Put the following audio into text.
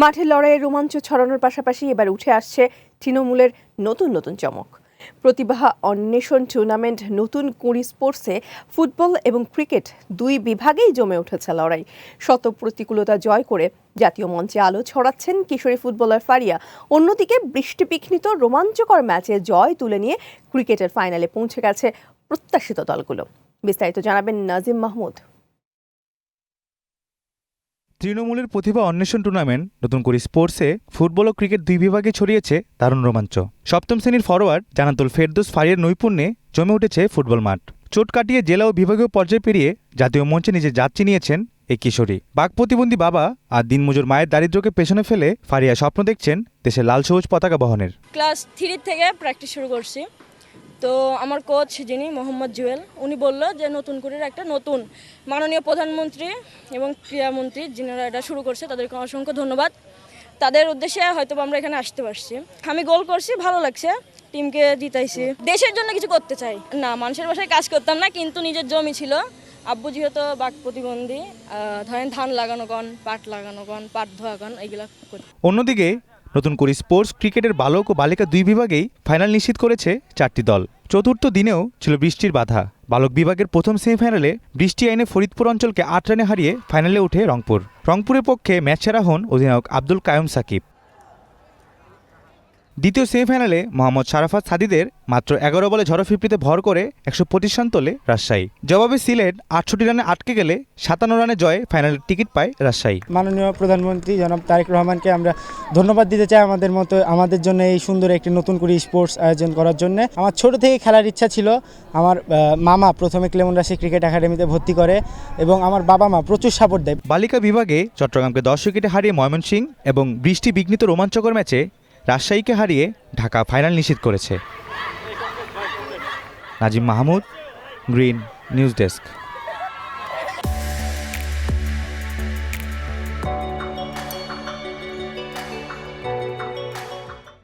মাঠের লড়াইয়ে রোমাঞ্চ ছড়ানোর পাশাপাশি এবার উঠে আসছে তৃণমূলের নতুন নতুন চমক। প্রতিভা অন্বেষণ টুর্নামেন্ট নতুন কুড়ি স্পোর্টসে ফুটবল এবং ক্রিকেট দুই বিভাগেই জমে উঠেছে লড়াই। শত প্রতিকূলতা জয় করে জাতীয় মঞ্চে আলো ছড়াচ্ছেন কিশোরী ফুটবলার ফারিয়া। অন্যদিকে বৃষ্টিবিঘ্নিত রোমাঞ্চকর ম্যাচে জয় তুলে নিয়ে ক্রিকেটের ফাইনালে পৌঁছে গেছে প্রত্যাশিত দলগুলো। বিস্তারিত জানাবেন নাজিম মাহমুদ। তৃণমূলের প্রতিভা অন্বেষণ টুর্নামেন্ট নতুন করে স্পোর্টসে ফুটবল ও ক্রিকেট দুই বিভাগে ছড়িয়েছে দারুণ রোমাঞ্চ। সপ্তম শ্রেণীর ফরোয়ার্ড জানাতুল ফেরদৌস ফারিয়ার নৈপুণ্যে জমে উঠেছে ফুটবল মাঠ। চোট কাটিয়ে জেলা ও বিভাগীয় পর্যায়ে পেরিয়ে জাতীয় মঞ্চে নিজের যাত্রী নিয়েছেন এই কিশোরী। বাক প্রতিবন্ধী বাবা আর দিনমজুর মায়ের দারিদ্র্যকে পেছনে ফেলে ফারিয়া স্বপ্ন দেখছেন দেশের লাল সবুজ পতাকা বহনের। ক্লাস 3 থেকে প্র্যাকটিস শুরু করছি। তো আমার কোচ যিনি মোহাম্মদ জুয়েল, উনি বলল যে নতুন করে একটা নতুন মাননীয় প্রধানমন্ত্রী এবং ক্রীড়ামন্ত্রী যিনারা এটা শুরু করছে তাদেরকে অসংখ্য ধন্যবাদ। তাদের উদ্দেশ্যে হয়তো আমরা এখানে আসতে পারছি। আমি গোল করছি, ভালো লাগছে, টিমকে জিতাইছি। দেশের জন্য কিছু করতে চাই না, মানুষের বাসায় কাজ করতাম না, কিন্তু নিজের জমি ছিল। আব্বু যেহেতু বাক প্রতিবন্ধী, ধরেন ধান লাগানো কন, পাট লাগানো কন, পাট ধোয়া কন, এইগুলা করি। অন্যদিকে নতুন করে স্পোর্টস ক্রিকেটের বালক ও বালিকা দুই বিভাগেই ফাইনাল নিশ্চিত করেছে 4টি দল। চতুর্থ দিনেও ছিল বৃষ্টির বাধা। বালক বিভাগের প্রথম সেমিফাইনালে বৃষ্টি আইনে ফরিদপুর অঞ্চলকে 8 রানে হারিয়ে ফাইনালে ওঠে রংপুর। রংপুরের পক্ষে ম্যাচ সেরা হন অধিনায়ক আব্দুল কায়ুম সাকিব। দ্বিতীয় সেমিফাইনালে মোহাম্মদ শারাফাত সাদিদের মাত্র 11 বলে ঝড়ফিপড়িতে ভর করে 125 রান তোলে রাজশাহী। জবাবে সিলেট 68 রানে আটকে গেলে 57 রানে জয়ে ফাইনালের টিকিট পায় রাজশাহী। মাননীয় প্রধানমন্ত্রী জনাব তারেক রহমানকে আমরা ধন্যবাদ দিতে চাই আমাদের জন্য এই সুন্দর একটি নতুন করে স্পোর্টস আয়োজন করার জন্য। আমার ছোট থেকে খেলার ইচ্ছা ছিল। আমার মামা প্রথমে ক্লেমন রাশি ক্রিকেট একাডেমিতে ভর্তি করে এবং আমার বাবা মা প্রচুর সাপোর্ট দেয়। বালিকা বিভাগে চট্টগ্রামকে 10 উইকেটে হারিয়ে ময়মনসিংহ এবং বৃষ্টি বিঘ্নিত রোমাঞ্চকর ম্যাচে রাজশাহীকে হারিয়ে ঢাকা ফাইনাল নিশ্চিত করেছে। Nazim Mahmud, green news desk.